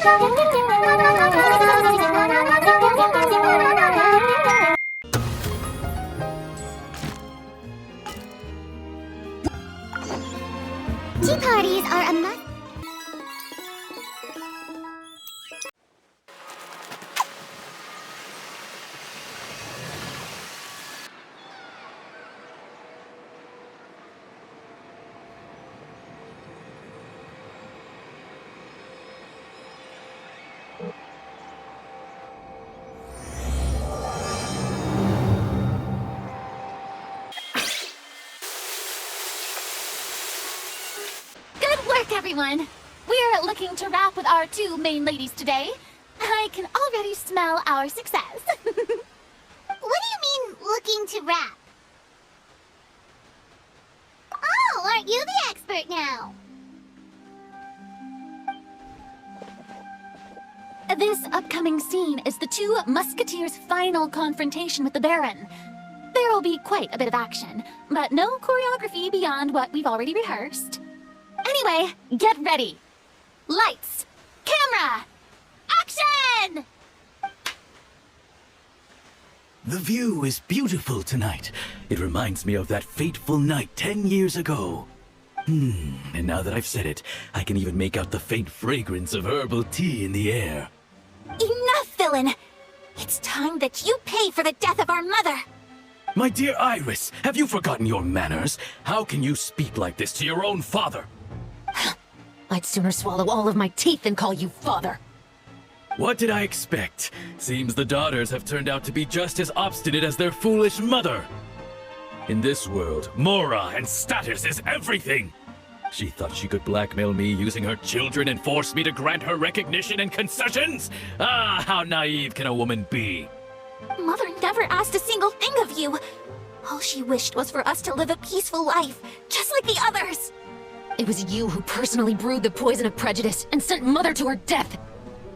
Tea parties are a must. Everyone, we're looking to wrap with our two main ladies today. I can already smell our success. What do you mean, looking to wrap? Oh, aren't you the expert now? This upcoming scene is the two musketeers' final confrontation with the Baron. There will be quite a bit of action, but no choreography beyond what we've already rehearsed. Anyway, get ready. Lights, camera, action! The view is beautiful tonight. It reminds me of that fateful night 10 years ago. And now that I've said it, I can even make out the faint fragrance of herbal tea in the air. Enough, villain! It's time that you pay for the death of our mother! My dear Iris, have you forgotten your manners? How can you speak like this to your own father? I'd sooner swallow all of my teeth than call you father. What did I expect? Seems the daughters have turned out to be just as obstinate as their foolish mother. In this world, mora and status is everything. She thought she could blackmail me using her children and force me to grant her recognition and concessions? Ah, how naive can a woman be? Mother never asked a single thing of you. All she wished was for us to live a peaceful life, just like the others. It was you who personally brewed the poison of prejudice and sent Mother to her death.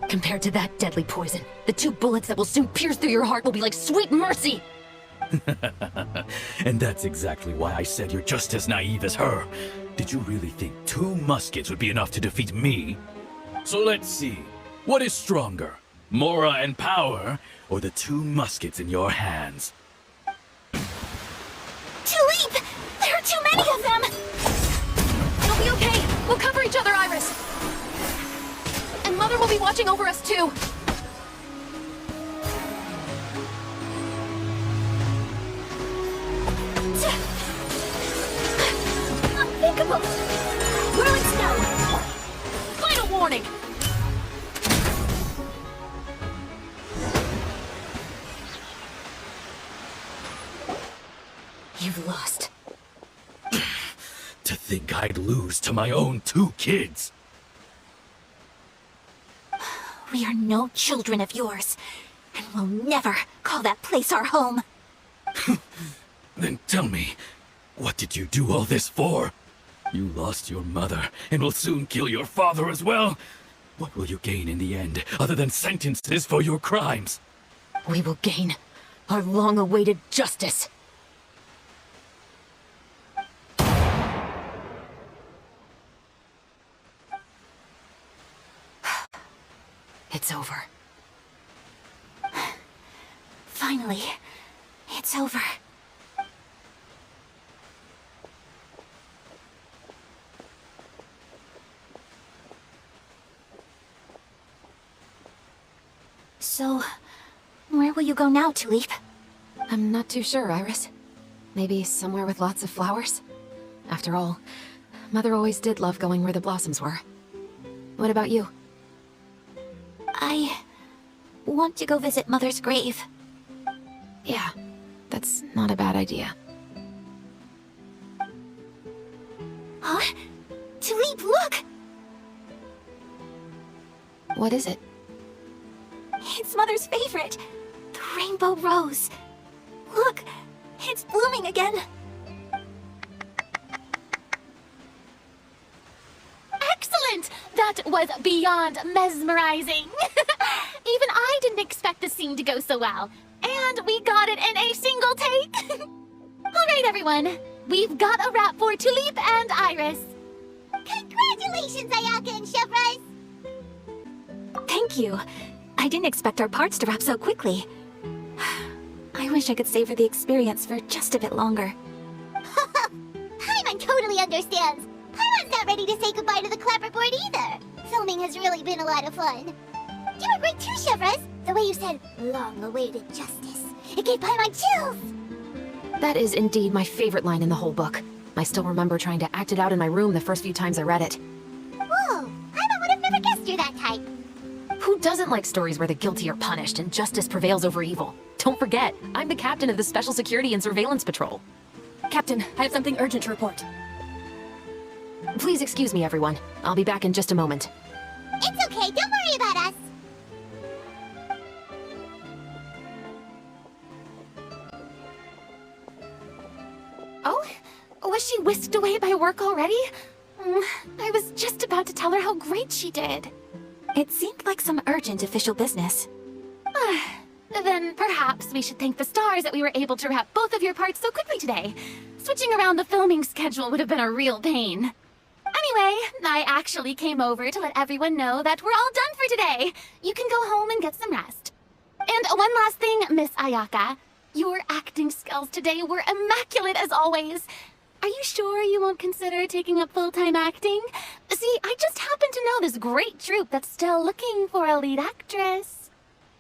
Compared to that deadly poison, the 2 bullets that will soon pierce through your heart will be like sweet mercy. And that's exactly why I said you're just as naive as her. Did you really think 2 muskets would be enough to defeat me? So let's see. What is stronger, mora and power, or the 2 muskets in your hands? Tulip! There are too many of them! It'll be okay. We'll cover each other, Iris. And Mother will be watching over us, too. Unthinkable! Whirling snow! Final warning! You've lost. To think I'd lose to my own 2 kids. We are no children of yours, and we'll never call that place our home. Then tell me, what did you do all this for? You lost your mother, and will soon kill your father as well. What will you gain in the end, other than sentences for your crimes? We will gain our long-awaited justice. It's over. Finally, it's over. So, where will you go now, Tulip? I'm not too sure, Iris. Maybe somewhere with lots of flowers? After all, Mother always did love going where the blossoms were. What about you? I want to go visit Mother's grave. Yeah, that's not a bad idea. Huh? Tulip, look! What is it? It's Mother's favorite, the rainbow rose. Look, it's blooming again. Excellent! That was beyond mesmerizing. Even I didn't expect the scene to go so well. And we got it in a single take. All right, everyone. We've got a wrap for Tulip and Iris. Congratulations, Ayaka and Chevres! Thank you. I didn't expect our parts to wrap so quickly. I wish I could savor the experience for just a bit longer. Paimon totally understands. Paimon's not ready to say goodbye to the clapperboard either. Filming has really been a lot of fun. You were great too, Chevres. The way you said, long-awaited justice. It gave Paimon chills. That is indeed my favorite line in the whole book. I still remember trying to act it out in my room the first few times I read it. Whoa, Paimon would have never guessed you're that type. Who doesn't like stories where the guilty are punished and justice prevails over evil? Don't forget, I'm the captain of the Special Security and Surveillance Patrol. Captain, I have something urgent to report. Please excuse me, everyone. I'll be back in just a moment. It's okay, don't worry about us. Oh? Was she whisked away by work already? I was just about to tell her how great she did. It seemed like some urgent official business. Then perhaps we should thank the stars that we were able to wrap both of your parts so quickly today. Switching around the filming schedule would have been a real pain. Anyway, I actually came over to let everyone know that we're all done for today. You can go home and get some rest. And one last thing, Miss Ayaka. Your acting skills today were immaculate as always. Are you sure you won't consider taking up full-time acting? See, I just happen to know this great troupe that's still looking for a lead actress.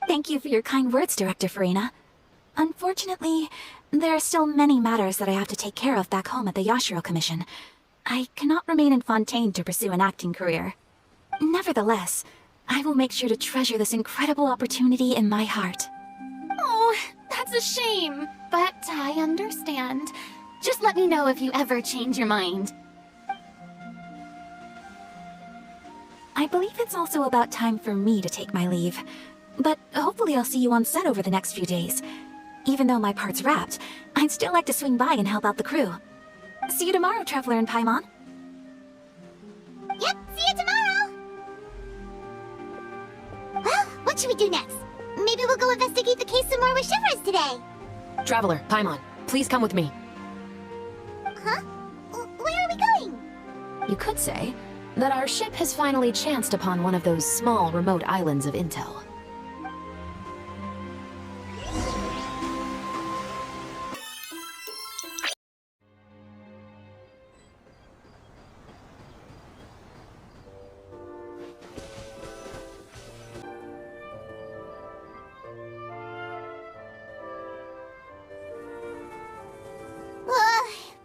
Thank you for your kind words, Director Farina. Unfortunately, there are still many matters that I have to take care of back home at the Yashiro Commission. I cannot remain in Fontaine to pursue an acting career. Nevertheless, I will make sure to treasure this incredible opportunity in my heart. Oh, that's a shame, but I understand. Just let me know if you ever change your mind. I believe it's also about time for me to take my leave. But hopefully I'll see you on set over the next few days. Even though my part's wrapped, I'd still like to swing by and help out the crew. See you tomorrow, Traveler and Paimon. Yep, see you tomorrow. Well, what should we do next? Maybe we'll go investigate the case some more with Chevres today. Traveler, Paimon, please come with me. Huh? Where are we going? You could say that our ship has finally chanced upon one of those small, remote islands of intel.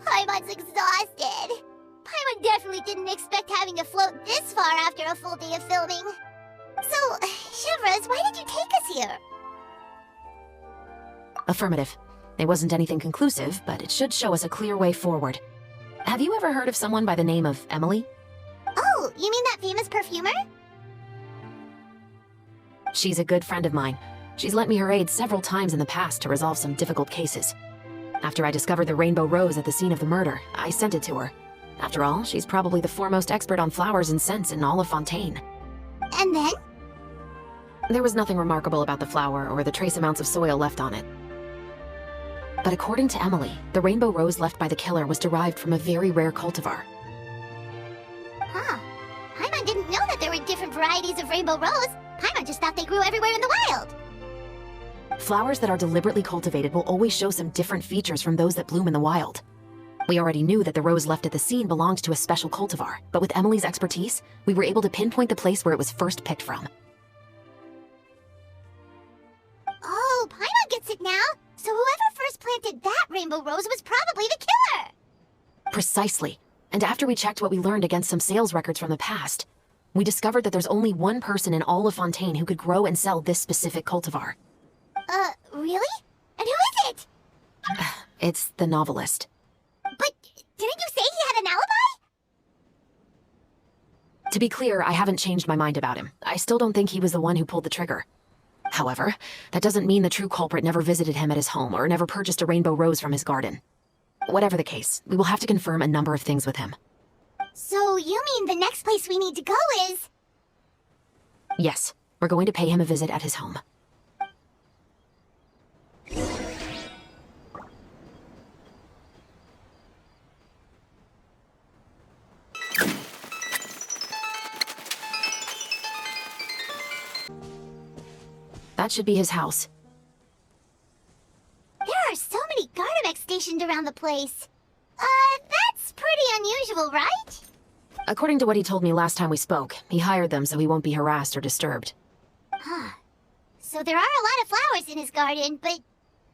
Paimon's exhausted. Paimon definitely didn't expect having to float this far after a full day of filming. So, Chevres, why did you take us here? Affirmative. It wasn't anything conclusive, but it should show us a clear way forward. Have you ever heard of someone by the name of Emily? Oh, you mean that famous perfumer? She's a good friend of mine. She's lent me her aid several times in the past to resolve some difficult cases. After I discovered the rainbow rose at the scene of the murder, I sent it to her. After all, she's probably the foremost expert on flowers and scents in all of Fontaine. And then? There was nothing remarkable about the flower or the trace amounts of soil left on it. But according to Emily, the rainbow rose left by the killer was derived from a very rare cultivar. Huh. Paimon didn't know that there were different varieties of rainbow rose. Paimon just thought they grew everywhere in the wild. Flowers that are deliberately cultivated will always show some different features from those that bloom in the wild. We already knew that the rose left at the scene belonged to a special cultivar, but with Emily's expertise, we were able to pinpoint the place where it was first picked from. Oh, Paimon gets it now. So whoever first planted that rainbow rose was probably the killer. Precisely. And after we checked what we learned against some sales records from the past, we discovered that there's only one person in all of Fontaine who could grow and sell this specific cultivar. Really? And who is it? It's the novelist. But didn't you say he had an alibi? To be clear, I haven't changed my mind about him. I still don't think he was the one who pulled the trigger. However, that doesn't mean the true culprit never visited him at his home or never purchased a rainbow rose from his garden. Whatever the case, we will have to confirm a number of things with him. So you mean the next place we need to go is... Yes, we're going to pay him a visit at his home. That should be his house. There are so many Gardamex stationed around the place. That's pretty unusual, right? According to what he told me last time we spoke, he hired them so he won't be harassed or disturbed. Huh. So there are a lot of flowers in his garden, but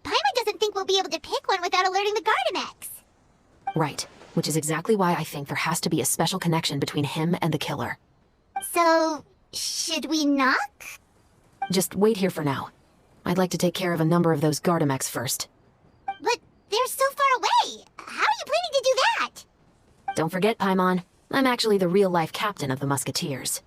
Paimon doesn't think we'll be able to pick one without alerting the Gardamex. Right, which is exactly why I think there has to be a special connection between him and the killer. So, should we knock? Just wait here for now. I'd like to take care of a number of those Gardamex first. But they're so far away. How are you planning to do that? Don't forget, Paimon, I'm actually the real-life captain of the Musketeers.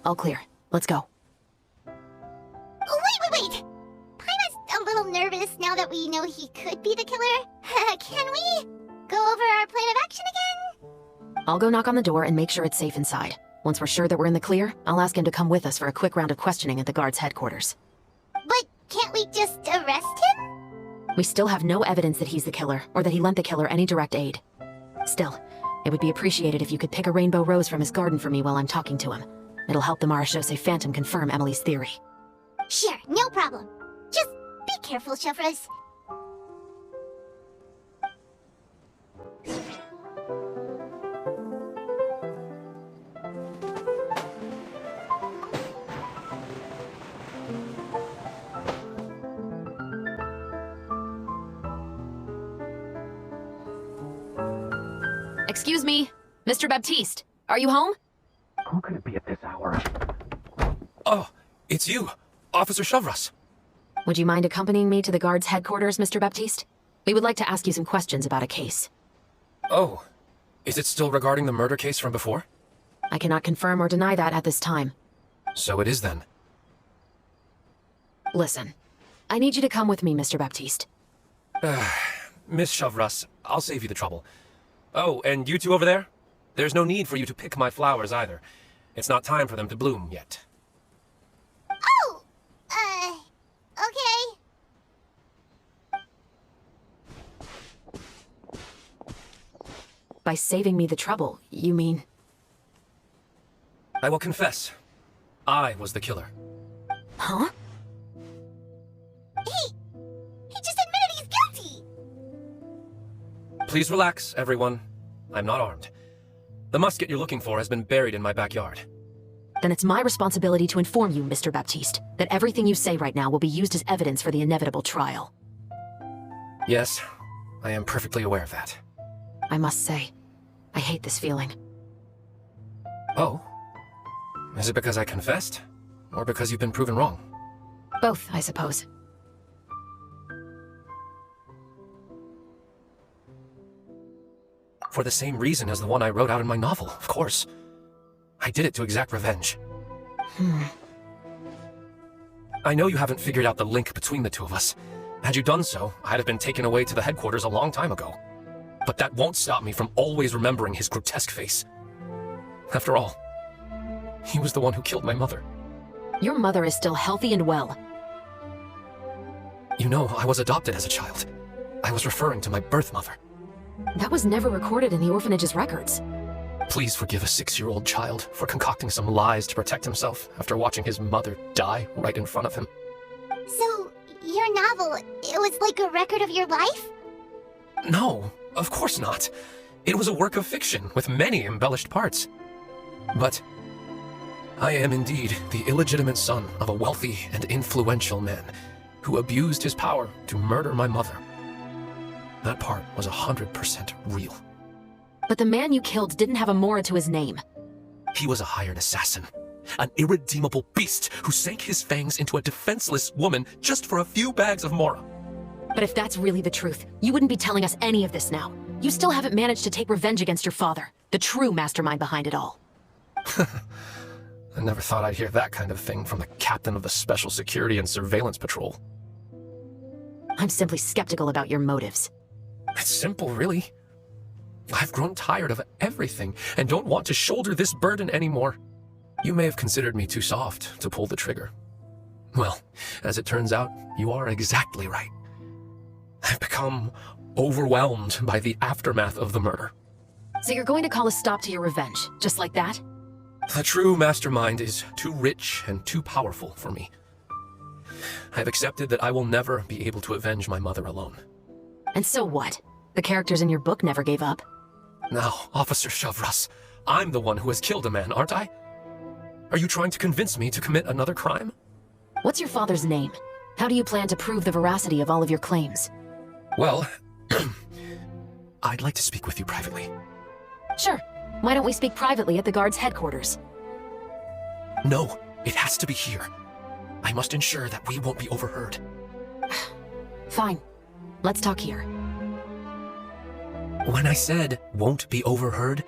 All clear. Let's go. Oh, wait! Paimon's a little nervous now that we know he could be the killer. Can we go over our plan of action again? I'll go knock on the door and make sure it's safe inside. Once we're sure that we're in the clear, I'll ask him to come with us for a quick round of questioning at the guard's headquarters. But can't we just arrest him? We still have no evidence that he's the killer, or that he lent the killer any direct aid. Still, it would be appreciated if you could pick a rainbow rose from his garden for me while I'm talking to him. It'll help the Marashose Phantom confirm Emily's theory. Sure, no problem. Just be careful, Chevres. Excuse me, Mr. Baptiste, are you home? Who could it be at this hour? Oh, it's you, Officer Chevres. Would you mind accompanying me to the guard's headquarters, Mr. Baptiste? We would like to ask you some questions about a case. Oh, is it still regarding the murder case from before? I cannot confirm or deny that at this time. So it is then. Listen, I need you to come with me, Mr. Baptiste. Miss Chevres, I'll save you the trouble. Oh, and you two over there? There's no need for you to pick my flowers either. It's not time for them to bloom yet. Oh! Okay. By saving me the trouble, you mean... I will confess. I was the killer. Huh? He just admitted he's guilty! Please relax, everyone. I'm not armed. The musket you're looking for has been buried in my backyard. Then it's my responsibility to inform you, Mr. Baptiste, that everything you say right now will be used as evidence for the inevitable trial. Yes, I am perfectly aware of that. I must say, I hate this feeling. Oh? Is it because I confessed? Or because you've been proven wrong? Both, I suppose. For the same reason as the one I wrote out in my novel, of course. I did it to exact revenge. I know you haven't figured out the link between the two of us. Had you done so, I'd have been taken away to the headquarters a long time ago. But that won't stop me from always remembering his grotesque face. After all, he was the one who killed my mother. Your mother is still healthy and well. You know, I was adopted as a child. I was referring to my birth mother. That was never recorded in the orphanage's records. Please forgive a 6-year-old child for concocting some lies to protect himself after watching his mother die right in front of him. So, your novel, it was like a record of your life? No, of course not. It was a work of fiction with many embellished parts. But I am indeed the illegitimate son of a wealthy and influential man who abused his power to murder my mother. That part was 100% real. But the man you killed didn't have a Mora to his name. He was a hired assassin. An irredeemable beast who sank his fangs into a defenseless woman just for a few bags of Mora. But if that's really the truth, you wouldn't be telling us any of this now. You still haven't managed to take revenge against your father, the true mastermind behind it all. I never thought I'd hear that kind of thing from the captain of the Special Security and Surveillance Patrol. I'm simply skeptical about your motives. It's simple, really. I've grown tired of everything and don't want to shoulder this burden anymore. You may have considered me too soft to pull the trigger. Well, as it turns out, you are exactly right. I've become overwhelmed by the aftermath of the murder. So you're going to call a stop to your revenge, just like that? The true mastermind is too rich and too powerful for me. I've accepted that I will never be able to avenge my mother alone. And so what? The characters in your book never gave up. Now, Officer Shavras, I'm the one who has killed a man, aren't I? Are you trying to convince me to commit another crime? What's your father's name? How do you plan to prove the veracity of all of your claims? Well, I'd like to speak with you privately. Sure. Why don't we speak privately at the guard's headquarters? No, it has to be here. I must ensure that we won't be overheard. Fine. Let's talk here. When I said won't be overheard,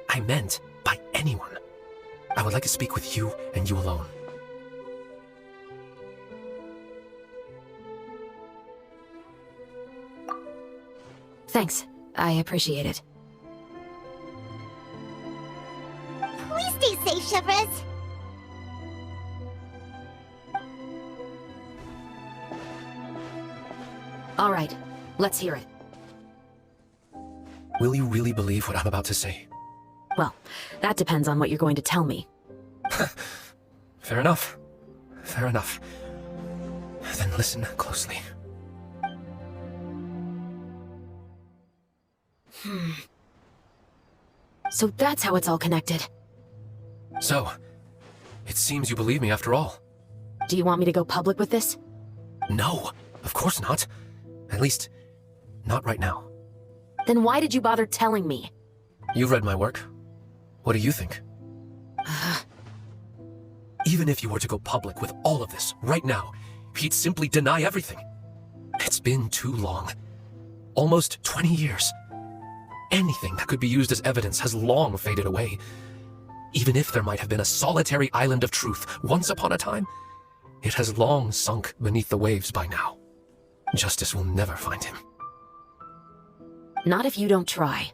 I meant by anyone. I would like to speak with you and you alone. Thanks. I appreciate it. Please stay safe, Shavras. All right. Let's hear it. Will you really believe what I'm about to say? Well, that depends on what you're going to tell me. Fair enough. Fair enough. Then listen closely. So that's how it's all connected. So, it seems you believe me after all. Do you want me to go public with this? No, of course not. At least, not right now. Then why did you bother telling me? You've read my work. What do you think? Even if you were to go public with all of this right now, he'd simply deny everything. It's been too long. Almost 20 years. Anything that could be used as evidence has long faded away. Even if there might have been a solitary island of truth once upon a time, it has long sunk beneath the waves by now. Justice will never find him. Not if you don't try.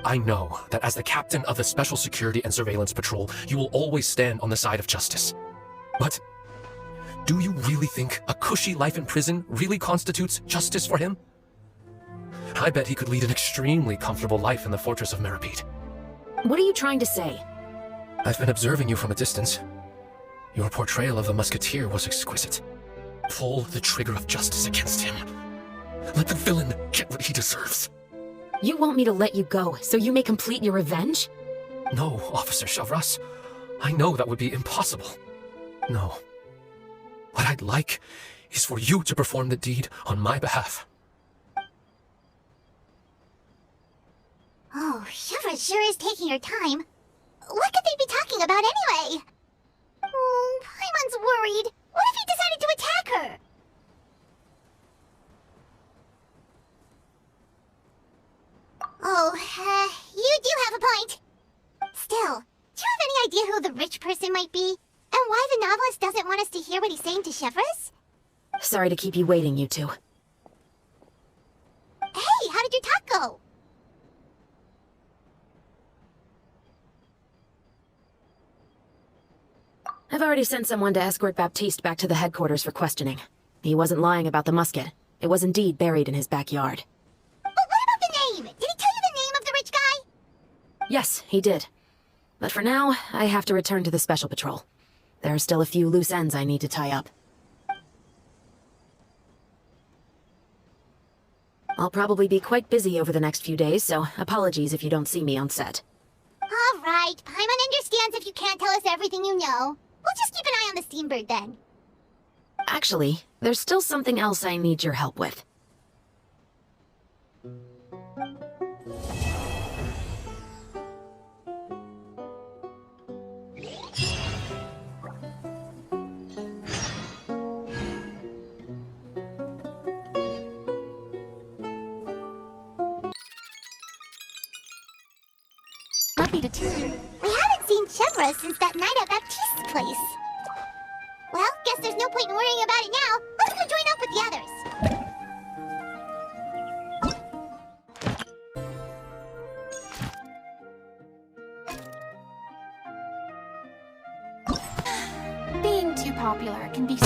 I know that as the captain of the Special Security and Surveillance Patrol, you will always stand on the side of justice. But do you really think a cushy life in prison really constitutes justice for him? I bet he could lead an extremely comfortable life in the fortress of Meripede. What are you trying to say? I've been observing you from a distance. Your portrayal of the musketeer was exquisite. Pull the trigger of justice against him. Let the villain get what he deserves. You want me to let you go so you may complete your revenge? No, Officer Shavras. I know that would be impossible. No. What I'd like is for you to perform the deed on my behalf. Oh, Shavras sure is taking her time. What could they be talking about anyway? Oh, Paimon's worried. What if he decided to attack her? Oh, you do have a point. Still, do you have any idea who the rich person might be? And why the novelist doesn't want us to hear what he's saying to Shavras? Sorry to keep you waiting, you two. Hey, how did your talk go? I've already sent someone to escort Baptiste back to the headquarters for questioning. He wasn't lying about the musket. It was indeed buried in his backyard. But what about the name? Did he tell you the name of the rich guy? Yes, he did. But for now, I have to return to the Special Patrol. There are still a few loose ends I need to tie up. I'll probably be quite busy over the next few days, so apologies if you don't see me on set. All right, Paimon understands if you can't tell us everything you know. We'll just keep an eye on the Steambird then. Actually, there's still something else I need your help with. happy to teach you. We haven't seen Chevra since that night at Baptiste's place. Well, guess there's no point in worrying about it now. Let's go join up with the others. Being too popular can be